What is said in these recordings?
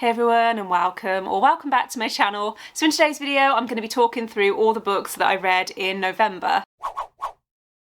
Hey everyone and welcome back to my channel. So in today's video I'm going to be talking through all the books that I read in November.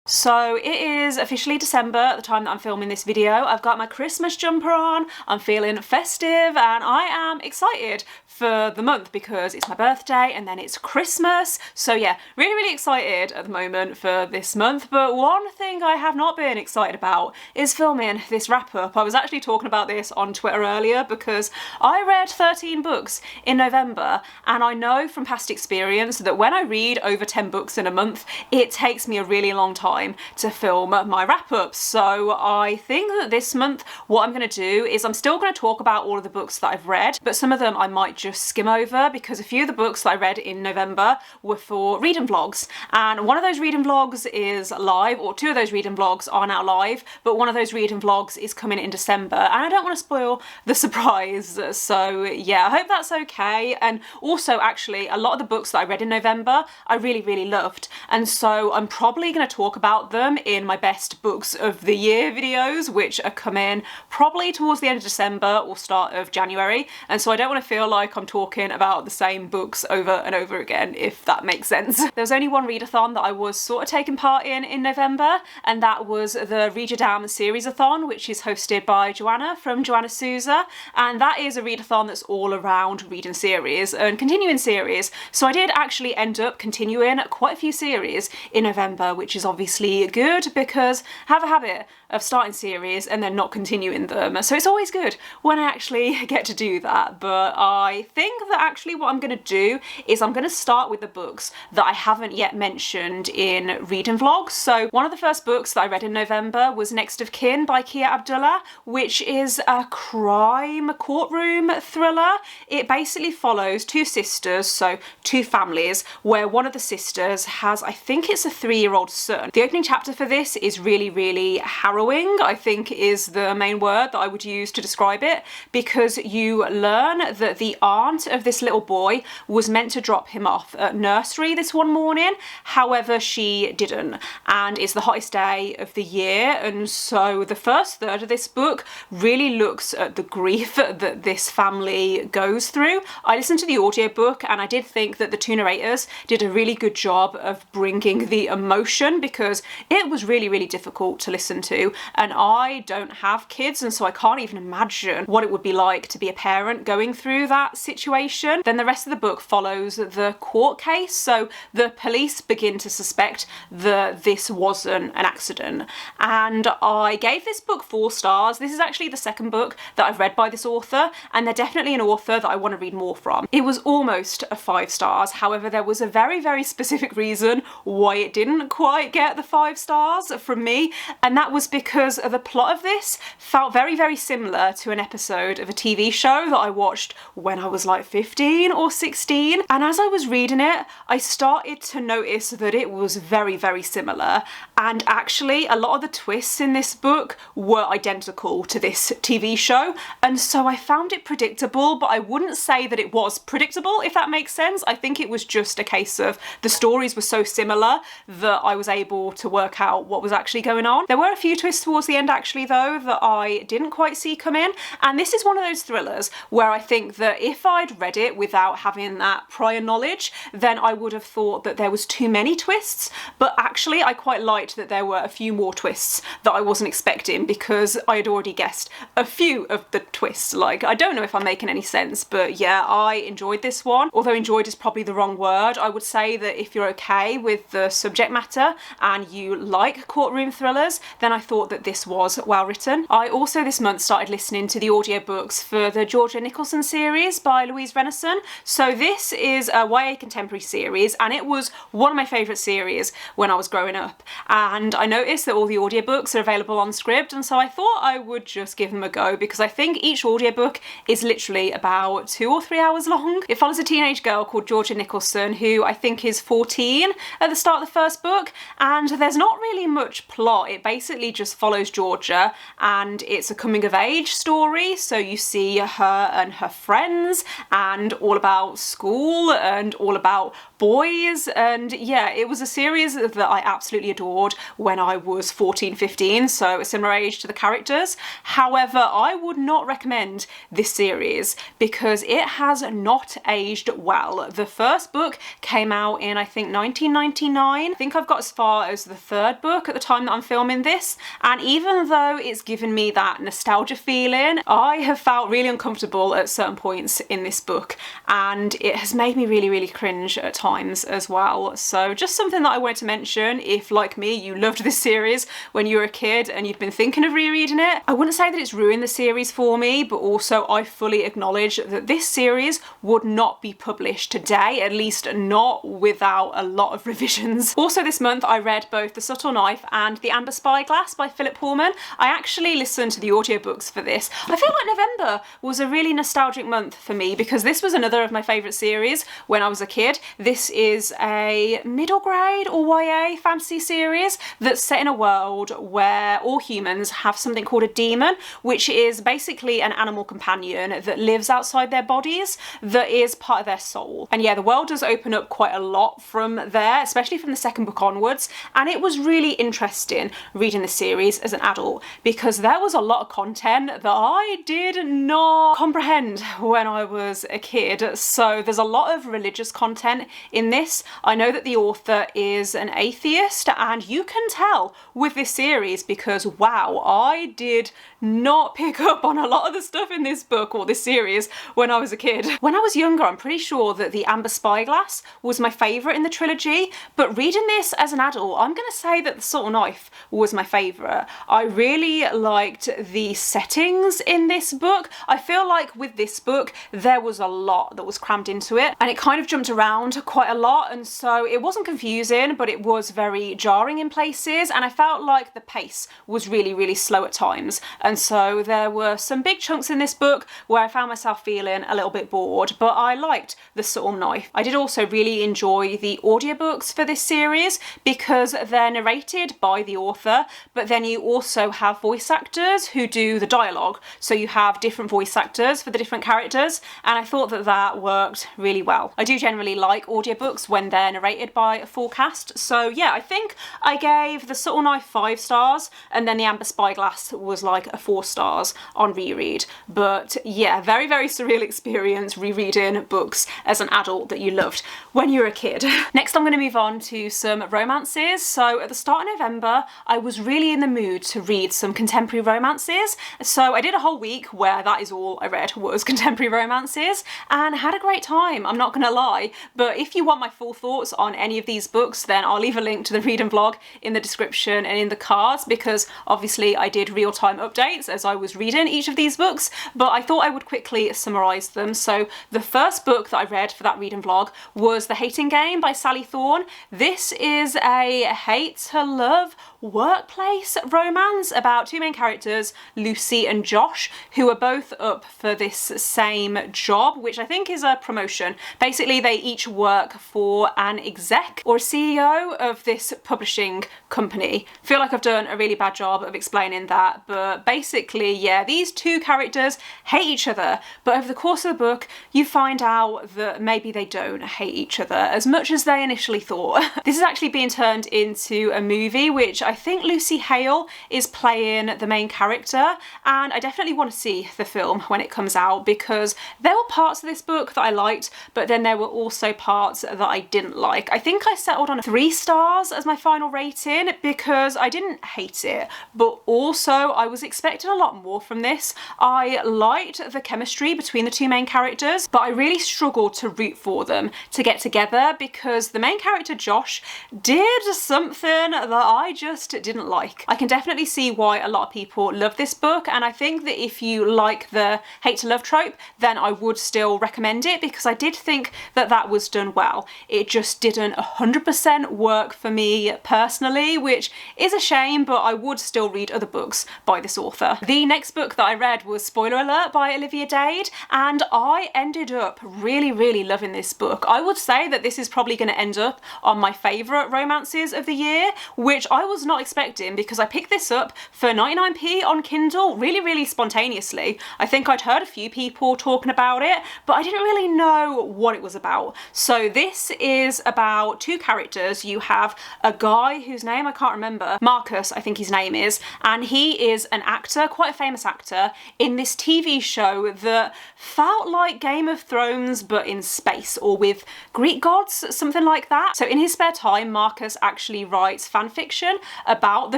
So it is officially December at the time that I'm filming this video. I've got my Christmas jumper on, I'm feeling festive and I am excited for the month because it's my birthday and then it's Christmas. So yeah, really excited at the moment for this month. But one thing I have not been excited about is filming this wrap up. I was actually talking about this on Twitter earlier because I read 13 books in November and I know from past experience that when I read over 10 books in a month, it takes me a really long time to film my wrap-up. So I think that this month what I'm going to do is I'm still going to talk about all of the books that I've read, but some of them I might just skim over because a few of the books that I read in November were for reading vlogs, and one of those reading vlogs is live, or two of those reading vlogs are now live, but one of those reading vlogs is coming in December and I don't want to spoil the surprise. So yeah, I hope that's okay. And also actually a lot of the books that I read in November I really loved, and so I'm probably going to talk about them in my best books of the year videos, which are coming probably towards the end of December or start of January, and so I don't want to feel like I'm talking about the same books over and over again, if that makes sense. There was only one readathon that I was sort of taking part in November, and that was the Read Your Damn series-a-thon, which is hosted by Joanna from Joanna Souza, and that is a readathon that's all around reading series and continuing series. So I did actually end up continuing quite a few series in November, which is obviously good because I have a habit of starting series and then not continuing them. So it's always good when I actually get to do that. But I think that actually what I'm going to do is I'm going to start with the books that I haven't yet mentioned in reading vlogs. So one of the first books that I read in November was Next of Kin by Kia Abdullah, which is a crime courtroom thriller. It basically follows two sisters, so two families, where one of the sisters has, I think it's a 3-year-old son. The opening chapter for this is really harrowing, I think is the main word that I would use to describe it, because you learn that the aunt of this little boy was meant to drop him off at nursery this one morning, however she didn't, and it's the hottest day of the year. And so the first third of this book really looks at the grief that this family goes through. I listened to the audiobook and I did think that the two narrators did a really good job of bringing the emotion, because it was really difficult to listen to, and I don't have kids, and so I can't even imagine what it would be like to be a parent going through that situation. Then the rest of the book follows the court case, so the police begin to suspect that this wasn't an accident, and I gave this book 4 stars. This is actually the second book that I've read by this author, and they're definitely an author that I want to read more from. It was almost a 5 stars, however there was a very specific reason why it didn't quite get the 5 stars from me, and that was because the plot of this felt very similar to an episode of a TV show that I watched when I was like 15 or 16, and as I was reading it I started to notice that it was very similar, and actually a lot of the twists in this book were identical to this TV show, and so I found it predictable, but I wouldn't say that it was predictable, if that makes sense. I think it was just a case of the stories were so similar that I was able to work out what was actually going on. There were a few twists towards the end actually though that I didn't quite see come in, and this is one of those thrillers where I think that if I'd read it without having that prior knowledge, then I would have thought that there was too many twists, but actually I quite liked that there were a few more twists that I wasn't expecting, because I had already guessed a few of the twists. Like, I don't know if I'm making any sense, but yeah, I enjoyed this one. Although enjoyed is probably the wrong word. I would say that if you're okay with the subject matter and you like courtroom thrillers, then I thought that this was well written. I also this month started listening to the audiobooks for the Georgia Nicholson series by Louise Rennison. So this is a YA contemporary series, and it was one of my favourite series when I was growing up, and I noticed that all the audiobooks are available on Scribd, and so I thought I would just give them a go, because I think each audiobook is literally about 2 or 3 hours long. It follows a teenage girl called Georgia Nicholson, who I think is 14 at the start of the first book, and there's not really much plot. It basically just just follows Georgia, and it's a coming of age story. So you see her and her friends, and all about school and all about boys. And yeah, it was a series that I absolutely adored when I was 14, 15, so a similar age to the characters. However, I would not recommend this series because it has not aged well. The first book came out in, I think, 1999. I think I've got as far as the third book at the time that I'm filming this, and even though it's given me that nostalgia feeling, I have felt really uncomfortable at certain points in this book, and it has made me really, really cringe at times as well. So just something that I wanted to mention. If, like me, you loved this series when you were a kid and you've been thinking of rereading it, I wouldn't say that it's ruined the series for me, but also I fully acknowledge that this series would not be published today, at least not without a lot of revisions. Also this month I read both The Subtle Knife and The Amber Spyglass by Phillip Pullman. I actually listened to the audiobooks for this. I feel like November was a really nostalgic month for me because this was another of my favourite series when I was a kid. This is a middle grade or YA fantasy series that's set in a world where all humans have something called a demon, which is basically an animal companion that lives outside their bodies, that is part of their soul. And yeah, the world does open up quite a lot from there, especially from the second book onwards, and it was really interesting reading the series as an adult because there was a lot of content that I did not comprehend when I was a kid. So there's a lot of religious content in this. I know that the author is an atheist, and you can tell with this series because wow, I did not pick up on a lot of the stuff in this book or this series when I was a kid. When I was younger, I'm pretty sure that The Amber Spyglass was my favourite in the trilogy, but reading this as an adult, I'm going to say that The Subtle Knife was my favourite. I really liked the settings in this book. I feel like with this book there was a lot that was crammed into it, and it kind of jumped around quite a lot, and so it wasn't confusing, but it was very jarring in places, and I felt like the pace was really, really slow at times. And so there were some big chunks in this book where I found myself feeling a little bit bored, but I liked The Subtle Knife. I did also really enjoy the audiobooks for this series because they're narrated by the author, but then you also have voice actors who do the dialogue. So you have different voice actors for the different characters, and I thought that that worked really well. I do generally like audiobooks when they're narrated by a full cast. So yeah, I think I gave The Subtle Knife 5 stars, and then The Amber Spyglass was like a 4 stars on reread. But yeah, very, very surreal experience rereading books as an adult that you loved when you were a kid. Next, I'm going to move on to some romances. So at the start of November, I was really in the mood to read some contemporary romances. So I did a whole week where that is all I read was contemporary romances, and had a great time, I'm not going to lie. But if you want my full thoughts on any of these books, then I'll leave a link to the read and vlog in the description and in the cards, because obviously I did real-time updates as I was reading each of these books, but I thought I would quickly summarise them. So the first book that I read for that read and vlog was The Hating Game by Sally Thorne. This is a hate to love workplace romance about two main characters, Lucy and Josh, who are both up for this same job, which I think is a promotion. Basically, they each work for an exec or a CEO of this publishing company. I feel like I've done a really bad job of explaining that, but basically, yeah, these two characters hate each other, but over the course of the book, you find out that maybe they don't hate each other as much as they initially thought. This is actually being turned into a movie, which I think Lucy Hale is playing the main character, and I definitely want to see the film when it comes out, because there were parts of this book that I liked, but then there were also parts that I didn't like. I think I settled on 3 stars as my final rating because I didn't hate it, but also I was expecting a lot more from this. I liked the chemistry between the two main characters, but I really struggled to root for them to get together because the main character Josh did something that I just didn't like. I can definitely see why a lot of people love this book, and I think that if you like the hate to love trope, then I would still recommend it, because I did think that that was done well. It just didn't 100% work for me personally, which is a shame, but I would still read other books by this author. author. The next book that I read was Spoiler Alert by Olivia Dade, and I ended up really loving this book. I would say that this is probably going to end up on my favourite romances of the year, which I was not expecting because I picked this up for 99p on Kindle really spontaneously. I think I'd heard a few people talking about it, but I didn't really know what it was about. So this is about two characters. You have a guy whose name I can't remember, Marcus I think his name is, and he is an actor, quite a famous actor, in this TV show that felt like Game of Thrones but in space, or with Greek gods, something like that. So in his spare time, Marcus actually writes fan fiction about the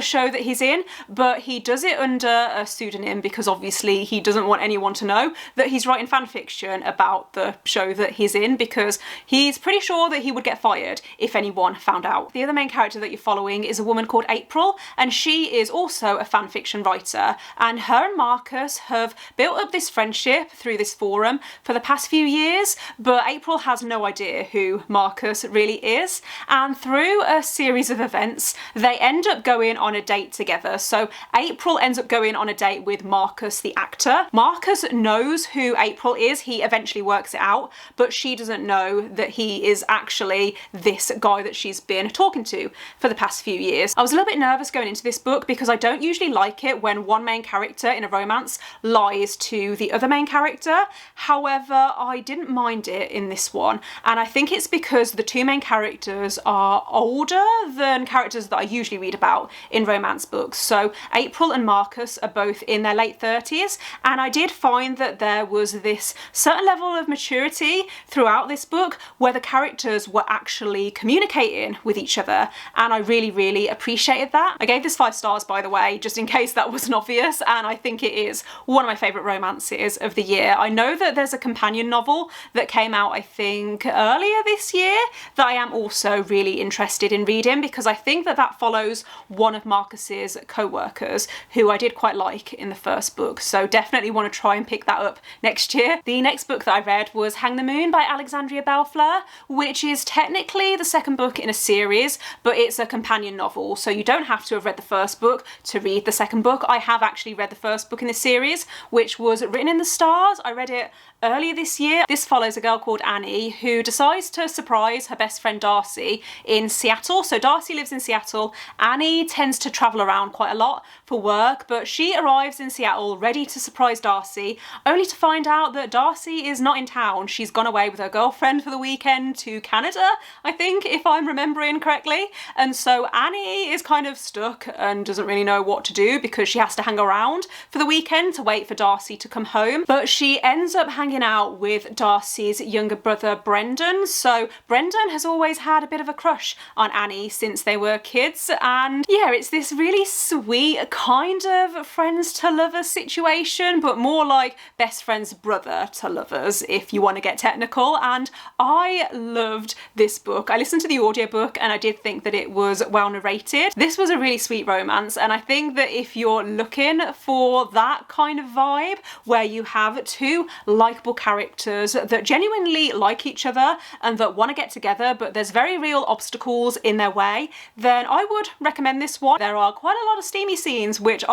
show that he's in, but he does it under a pseudonym because obviously he doesn't want anyone to know that he's writing fan fiction about the show that he's in, because he's pretty sure that he would get fired if anyone found out. The other main character that you're following is a woman called April, and she is also a fan fiction writer, and her and Marcus have built up this friendship through this forum for the past few years, but April has no idea who Marcus really is, and through a series of events they end up going on a date together. So April ends up going on a date with Marcus the actor. Marcus knows who April is, he eventually works it out, but she doesn't know that he is actually this guy that she's been talking to for the past few years. I was a little bit nervous going into this book because I don't usually like it when one main character in a romance lies to the other main character. However, I didn't mind it in this one, and I think it's because the two main characters are older than characters that I usually read about in romance books. So April and Marcus are both in their late 30s, and I did find that there was this certain level of maturity throughout this book where the characters were actually communicating with each other, and I really appreciated that. I gave this 5 stars, by the way, just in case that wasn't obvious, and I think it is one of my favourite romances of the year. I know that there's a companion novel that came out, I think, earlier this year that I am also really interested in reading, because I think that that follows one of Marcus's co-workers who I did quite like in the first book, so definitely want to try and pick that up next year. The next book that I read was Hang the Moon by Alexandria Bellefleur, which is technically the second book in a series, but it's a companion novel, so you don't have to have read the first book to read the second book. I have actually read the first book in this series, which was Written in the Stars. I read it earlier this year. This follows a girl called Annie who decides to surprise her best friend Darcy in Seattle. So Darcy lives in Seattle. Annie tends to travel around quite a lot for work, but she arrives in Seattle ready to surprise Darcy, only to find out that Darcy is not in town. She's gone away with her girlfriend for the weekend to Canada, I think, if I'm remembering correctly. And so Annie is kind of stuck and doesn't really know what to do because she has to hang around for the weekend to wait for Darcy to come home. But she ends up hanging out with Darcy's younger brother Brendan. So Brendan has always had a bit of a crush on Annie since they were kids, and yeah, it's this really sweet kind of friends to lovers situation, but more like best friends brother to lovers if you want to get technical, and I loved this book. I listened to the audiobook and I did think that it was well narrated. This was a really sweet romance, and I think that if you're looking for that kind of vibe where you have two likeable characters that genuinely like each other and that want to get together but there's very real obstacles in their way, then I would recommend this one. There are quite a lot of steamy scenes which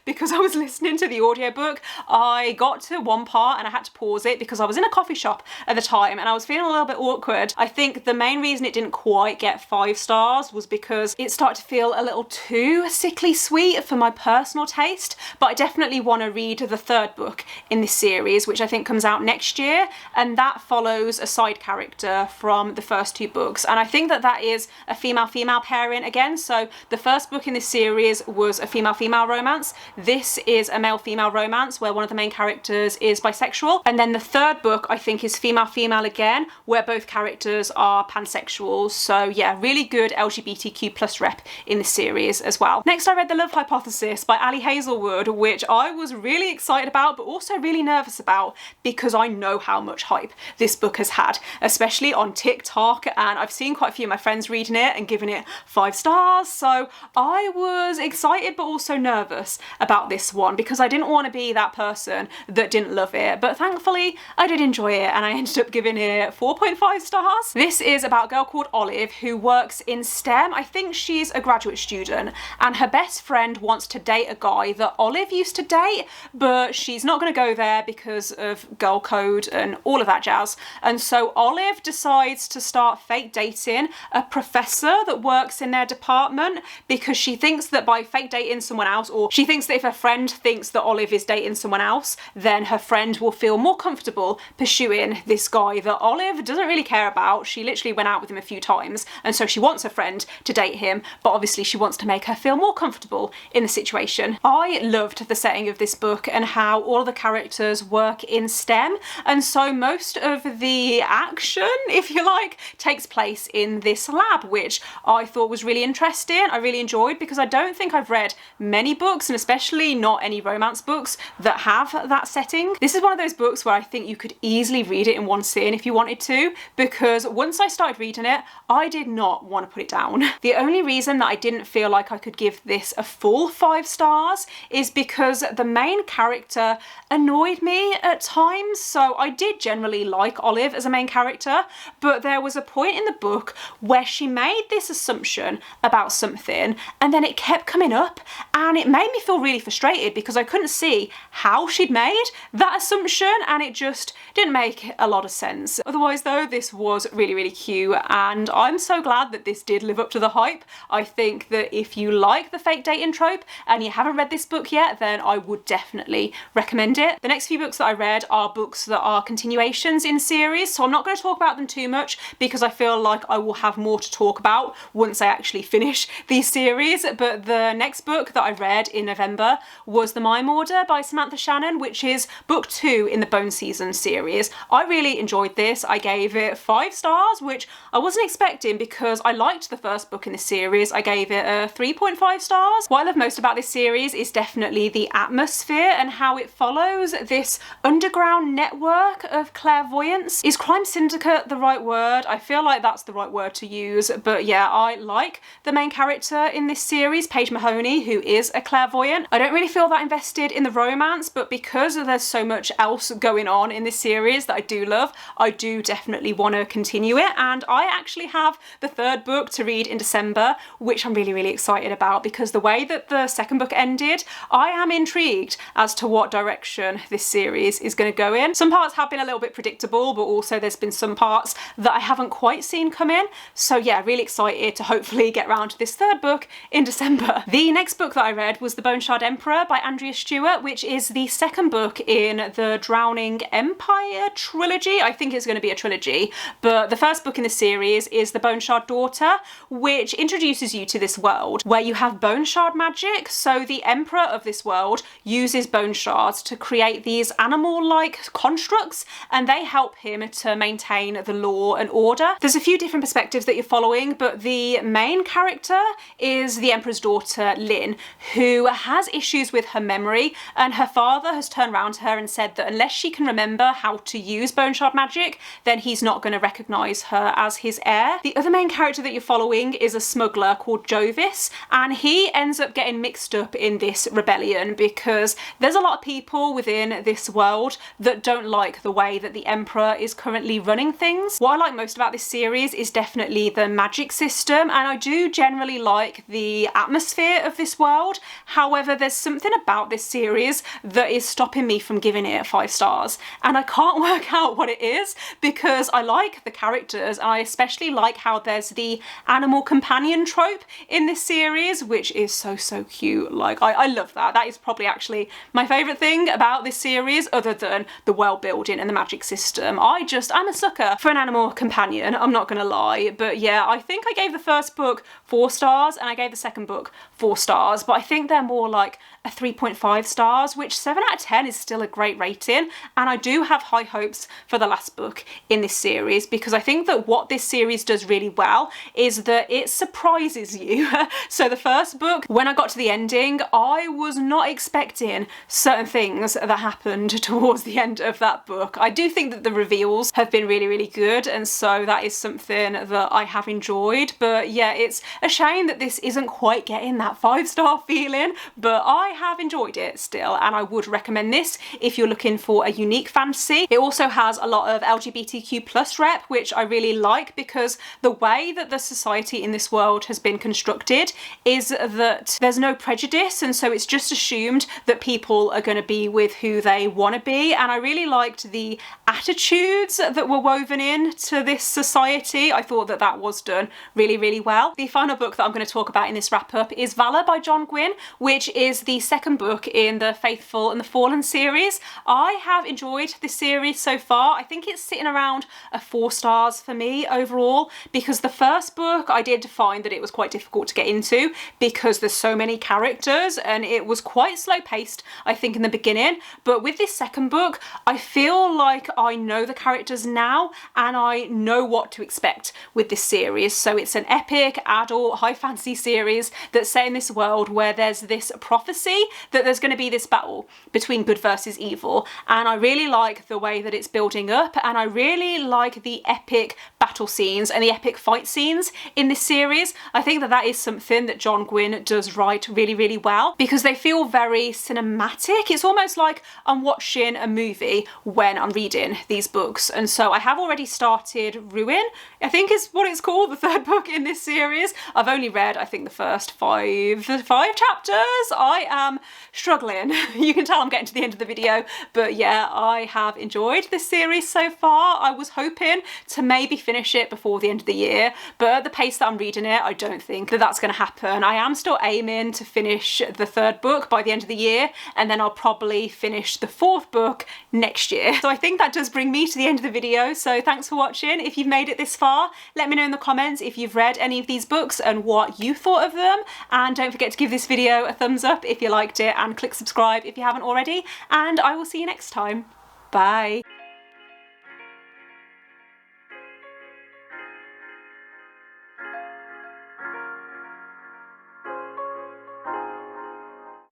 because I was listening to the audiobook, I got to one part and I had to pause it because I was in a coffee shop at the time and I was feeling a little bit awkward. I think the main reason it didn't quite get 5 stars was because it started to feel a little too sickly sweet for my personal taste, but I definitely want to read the third book in this series, which I think comes out next year, and that follows a side character from the first 2 books, and I think that that is a female-female pairing again. So the first book in this series was a female-female romance. This is a male-female romance where one of the main characters is bisexual, and then the third book I think is female-female again, where both characters are pansexual. So yeah, really good LGBTQ plus rep in this series as well. Next I read The Love Hypothesis by Ali Hazelwood, which I was really excited about but also really nervous about because I know how much hype this book has had, especially on TikTok, and I've seen quite a few of my friends reading it and giving it 5 stars, so I was excited but also nervous about this one because I didn't want to be that person that didn't love it, but thankfully I did enjoy it and I ended up giving it 4.5 stars. This is about a girl called Olive who works in STEM. I think she's a graduate student and her best friend wants to date a guy guy that Olive used to date, but she's not going to go there because of girl code and all of that jazz. And so Olive decides to start fake dating a professor that works in their department because she thinks that by fake dating someone else, or she thinks that if her friend thinks that Olive is dating someone else, then her friend will feel more comfortable pursuing this guy that Olive doesn't really care about. She literally went out with him a few times, and so she wants her friend to date him, but obviously she wants to make her feel more comfortable in the situation. I loved the setting of this book and how all of the characters work in STEM, and so most of the action, if you like, takes place in this lab, which I thought was really interesting. I really enjoyed, because I don't think I've read many books, and especially not any romance books, that have that setting. This is one of those books where I think you could easily read it in one sitting if you wanted to, because once I started reading it, I did not want to put it down. The only reason that I didn't feel like I could give this a full 5 stars is because the main character annoyed me at times. So I did generally like Olive as a main character, but there was a point in the book where she made this assumption about something, and then it kept coming up, and it made me feel really frustrated because I couldn't see how she'd made that assumption, and it just didn't make a lot of sense. Otherwise though, this was really, really cute, and I'm so glad that this did live up to the hype. I think that if you like the fake dating trope and you haven't read this book yet, then I would definitely recommend it. The next few books that I read are books that are continuations in series, so I'm not going to talk about them too much because I feel like I will have more to talk about once I actually finish these series. But the next book that I read in November was The Mime Order by Samantha Shannon, which is book 2 in the Bone Season series. I really enjoyed this. I gave it 5 stars, which I wasn't expecting because I liked the first book in the series. I gave it a 3.5 stars. What I love most about this series is definitely the atmosphere and how it follows this underground network of clairvoyance. Is crime syndicate the right word? I feel like that's the right word to use, but yeah, I like the main character in this series, Paige Mahoney, who is a clairvoyant. I don't really feel that invested in the romance, but because there's so much else going on in this series that I do love, I do definitely want to continue it, and I actually have the 3rd book to read in December, which I'm really, really excited about, because the way that the 2nd book ended, I am intrigued as to what direction this series is going to go in. Some parts have been a little bit predictable, but also there's been some parts that I haven't quite seen come in. So yeah, really excited to hopefully get around to this 3rd book in December. The next book that I read was The Bone Shard Emperor by Andrea Stewart, which is the 2nd book in the Drowning Empire trilogy. I think it's going to be a trilogy, but the 1st book in the series is The Bone Shard Daughter, which introduces you to this world where you have bone shard magic. So the emperor of this world uses bone shards to create these animal-like constructs, and they help him to maintain the law and order. There's a few different perspectives that you're following, but the main character is the emperor's daughter, Lynn, who has issues with her memory, and her father has turned around to her and said that unless she can remember how to use bone shard magic, then he's not going to recognise her as his heir. The other main character that you're following is a smuggler called Jovis, and he ends up getting mixed up in this rebellion because there's a lot of people within this world that don't like the way that the emperor is currently running things. What I like most about this series is definitely the magic system, and I do generally like the atmosphere of this world. However, there's something about this series that is stopping me from giving it 5 stars, and I can't work out what it is, because I like the characters, and I especially like how there's the animal companion trope in this series, which is so cute. Like, I love that. That is probably actually my favourite thing about this series, other than the world building and the magic system. I'm a sucker for an animal companion, I'm not gonna lie. But yeah, I think I gave the 1st book 4 stars and I gave the 2nd book 4 stars, but I think they're more like a 3.5 stars, which 7 out of 10 is still a great rating, and I do have high hopes for the last book in this series, because I think that what this series does really well is that it surprises you. So the 1st book, when I got to the ending, I was not expecting certain things that happened towards the end of that book. I do think that the reveals have been really, really good, and so that is something that I have enjoyed. But yeah, it's a shame that this isn't quite getting that 5-star feeling, but I have enjoyed it still, and I would recommend this if you're looking for a unique fantasy. It also has a lot of LGBTQ+ rep, which I really like, because the way that the society in this world has been constructed is that there's no prejudice, and so it's just assumed that people are going to be with who they want to be, and I really liked the attitudes that were woven in to this society. I thought that that was done really, really well. The final book that I'm going to talk about in this wrap up is Valour by Gwynne, which is the second book in the Faithful and the Fallen series. I have enjoyed this series so far. I think it's sitting around a 4 stars for me overall, because the first book I did find that it was quite difficult to get into because there's so many characters and it was quite slow paced, I think, in the beginning. But with this second book, I feel like I know the characters now and I know what to expect with this series. So it's an epic, adult, high fantasy series that's set in this world where there's this prophecy that there's going to be this battle between good versus evil, and I really like the way that it's building up, and I really like the epic battle scenes and the epic fight scenes in this series. I think that that is something that Gwynne does write really, really well, because they feel very cinematic. It's almost like I'm watching a movie when I'm reading these books. And so I have already started Ruin, I think is what it's called, the third book in this series. I've only read, I think, the first five chapters. I am struggling. You can tell I'm getting to the end of the video, but yeah, I have enjoyed this series so far. I was hoping to maybe finish it before the end of the year, but at the pace that I'm reading it, I don't think that that's going to happen. I am still aiming to finish the third book by the end of the year, and then I'll probably finish the fourth book next year. So I think that does bring me to the end of the video. So thanks for watching. If you've made it this far, let me know in the comments if you've read any of these books and what you thought of them. And don't forget to give this video a thumbs up if you liked it, and click subscribe if you haven't already. And I will see you next time. Bye.